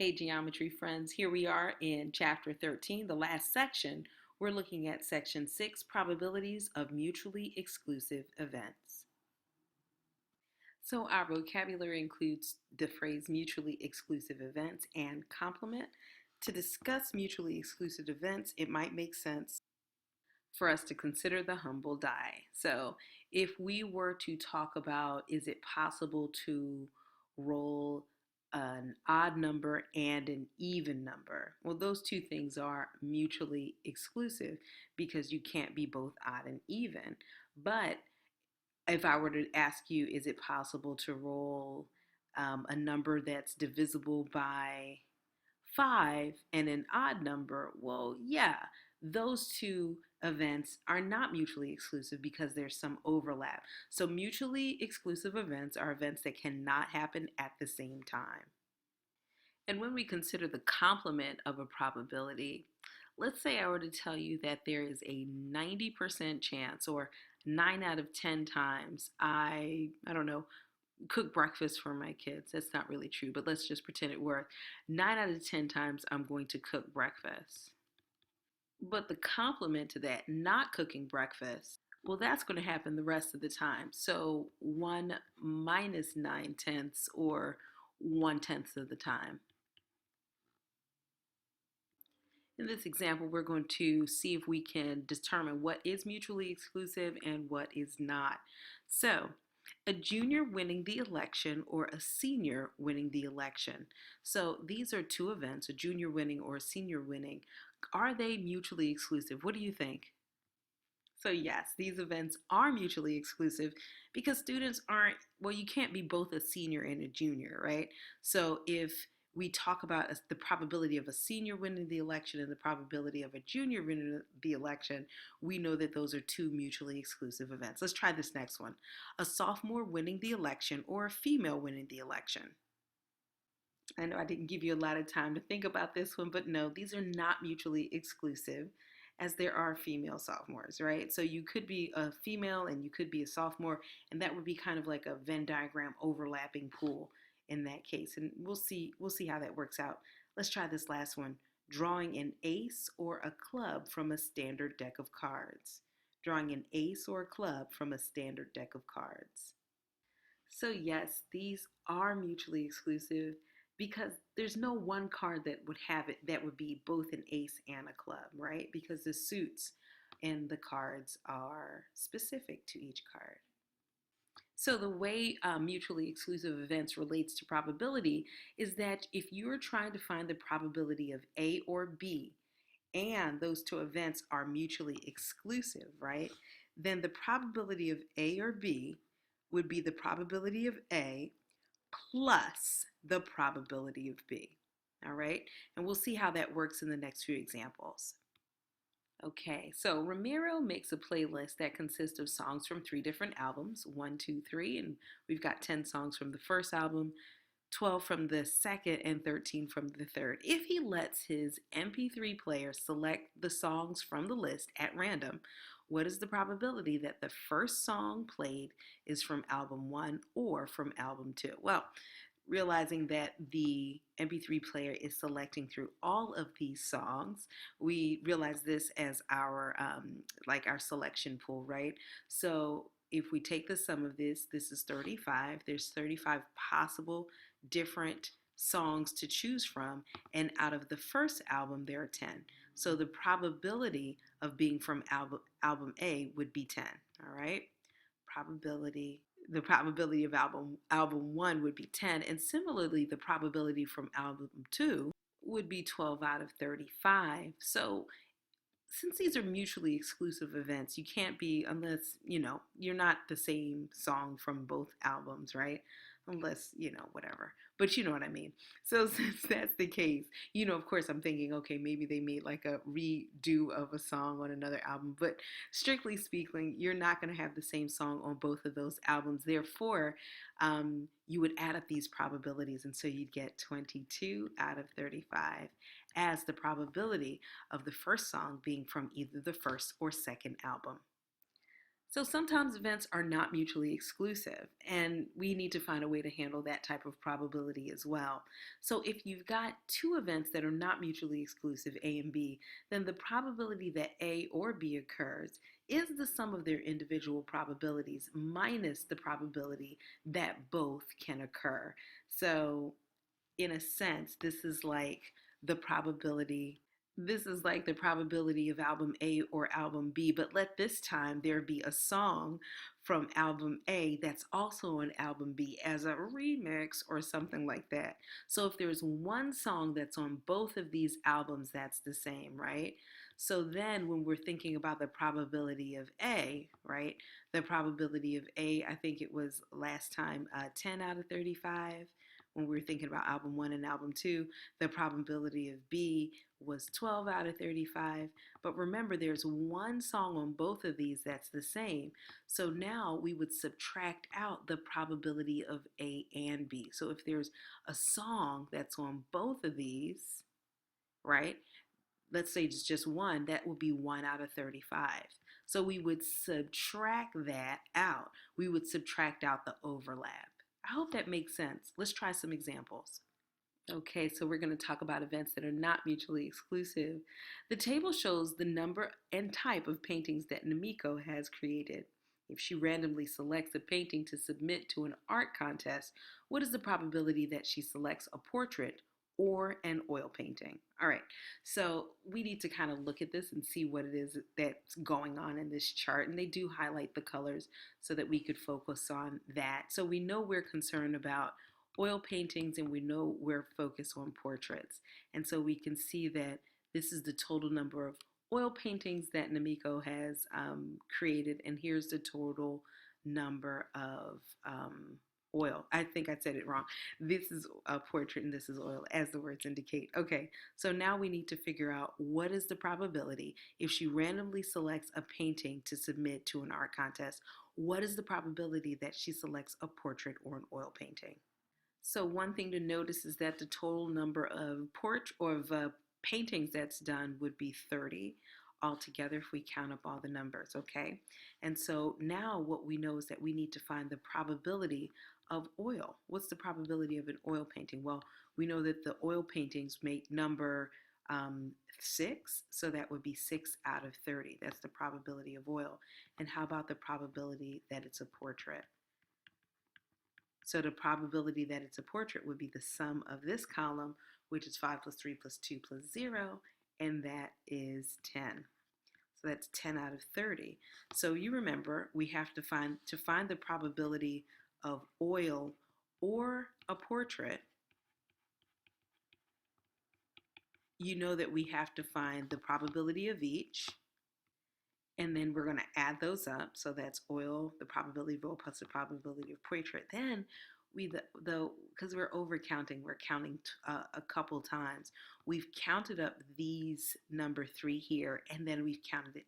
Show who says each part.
Speaker 1: Hey, geometry friends, here we are in chapter 13, the last section. We're looking at section 6, probabilities of mutually exclusive events. So our vocabulary includes the phrase mutually exclusive events and complement. To discuss mutually exclusive events, it might make sense for us to consider the humble die. So if we were to talk about, is it possible to roll an odd number and an even number? Well, those two things are mutually exclusive because you can't be both odd and even. But if I were to ask you, is it possible to roll a number that's divisible by 5 and an odd number? Well, yeah, those two events are not mutually exclusive because there's some overlap. So mutually exclusive events are events that cannot happen at the same time. And when we consider the complement of a probability, let's say I were to tell you that there is a 90% chance, or 9 out of 10 times I don't know, cook breakfast for my kids. That's not really true, but let's just pretend it were. 9 out of 10 times I'm going to cook breakfast. But the complement to that, not cooking breakfast, well, that's going to happen the rest of the time. So 1 minus 9/10, or 1/10 of the time. In this example, we're going to see if we can determine what is mutually exclusive and what is not. So, a junior winning the election or a senior winning the election. So these are two events, a junior winning or a senior winning. Are they mutually exclusive? What do you think? So yes, these events are mutually exclusive because students aren't, well, you can't be both a senior and a junior, right? So if we talk about the probability of a senior winning the election and the probability of a junior winning the election, we know that those are two mutually exclusive events. Let's try this next one. A sophomore winning the election or a female winning the election. I know I didn't give you a lot of time to think about this one, but no, these are not mutually exclusive as there are female sophomores, right? So you could be a female and you could be a sophomore, and that would be kind of like a Venn diagram overlapping pool in that case. And we'll see how that works out. Let's try this last one. Drawing an ace or a club from a standard deck of cards. Drawing an ace or a club from a standard deck of cards. So yes, these are mutually exclusive because there's no one card that would have it that would be both an ace and a club, right? Because the suits and the cards are specific to each card. So the way mutually exclusive events relates to probability is that if you're trying to find the probability of A or B, and those two events are mutually exclusive, right? Then the probability of A or B would be the probability of A plus the probability of B. All right, and we'll see how that works in the next few examples. Okay, so Ramiro makes a playlist that consists of songs from 3 different albums, 1, 2, 3, and we've got 10 songs from the first album, 12 from the second, and 13 from the third. If he lets his MP3 player select the songs from the list at random, what is the probability that the first song played is from album 1 or from album 2? Well, realizing that the MP3 player is selecting through all of these songs, we realize this as our like our selection pool, right? So if we take the sum of this is 35. There's 35 possible different songs to choose from, and out of the first album there are 10. So the probability of being from album A would be 10. All right, probability the probability of album 1 would be 10, and similarly the probability from album 2 would be 12 out of 35. So since these are mutually exclusive events, you can't be, unless, you're not the same song from both albums, right? Unless, whatever. But you know what I mean. So since that's the case, of course I'm thinking, okay, maybe they made like a redo of a song on another album. But strictly speaking, you're not going to have the same song on both of those albums. Therefore, you would add up these probabilities, and so you'd get 22 out of 35 as the probability of the first song being from either the first or second album. So sometimes events are not mutually exclusive, and we need to find a way to handle that type of probability as well. So if you've got two events that are not mutually exclusive, A and B, then the probability that A or B occurs is the sum of their individual probabilities minus the probability that both can occur. So in a sense, the probability this is like the probability of album A or album B, but let this time there be a song from album A that's also on album B as a remix or something like that. So if there's one song that's on both of these albums, that's the same, right? So then when we're thinking about the probability of A, right? The probability of A, I think it was last time 10 out of 35 when we were thinking about album one and album two. The probability of B was 12 out of 35. But remember, there's one song on both of these that's the same. So now we would subtract out the probability of A and B. So if there's a song that's on both of these, right? Let's say it's just one, that would be 1 out of 35. So we would subtract that out. We would subtract out the overlap. I hope that makes sense. Let's try some examples. Okay, so we're going to talk about events that are not mutually exclusive. The table shows the number and type of paintings that Namiko has created. If she randomly selects a painting to submit to an art contest, what is the probability that she selects a portrait or an oil painting? All right, so we need to kind of look at this and see what it is that's going on in this chart. And they do highlight the colors so that we could focus on that. So we know we're concerned about oil paintings and we know we're focused on portraits. And so we can see that this is the total number of oil paintings that Namiko has created, and here's the total number of oil. I think I said it wrong. This is a portrait and this is oil, as the words indicate. Okay, so now we need to figure out what is the probability if she randomly selects a painting to submit to an art contest. What is the probability that she selects a portrait or an oil painting? So one thing to notice is that the total number of paintings that's done would be 30 altogether if we count up all the numbers, okay? And so now what we know is that we need to find the probability of oil. What's the probability of an oil painting? Well, we know that the oil paintings make number 6, so that would be 6 out of 30. That's the probability of oil. And how about the probability that it's a portrait? So the probability that it's a portrait would be the sum of this column, which is 5 plus 3 plus 2 plus 0, and that is 10. So that's 10 out of 30. So you remember we have to find the probability of oil or a portrait. You know that we have to find the probability of each, and then we're going to add those up. So that's oil, the probability of oil plus the probability of portrait. Then because we're over counting, we're counting a couple times. We've counted up these number 3 here, and then we've counted it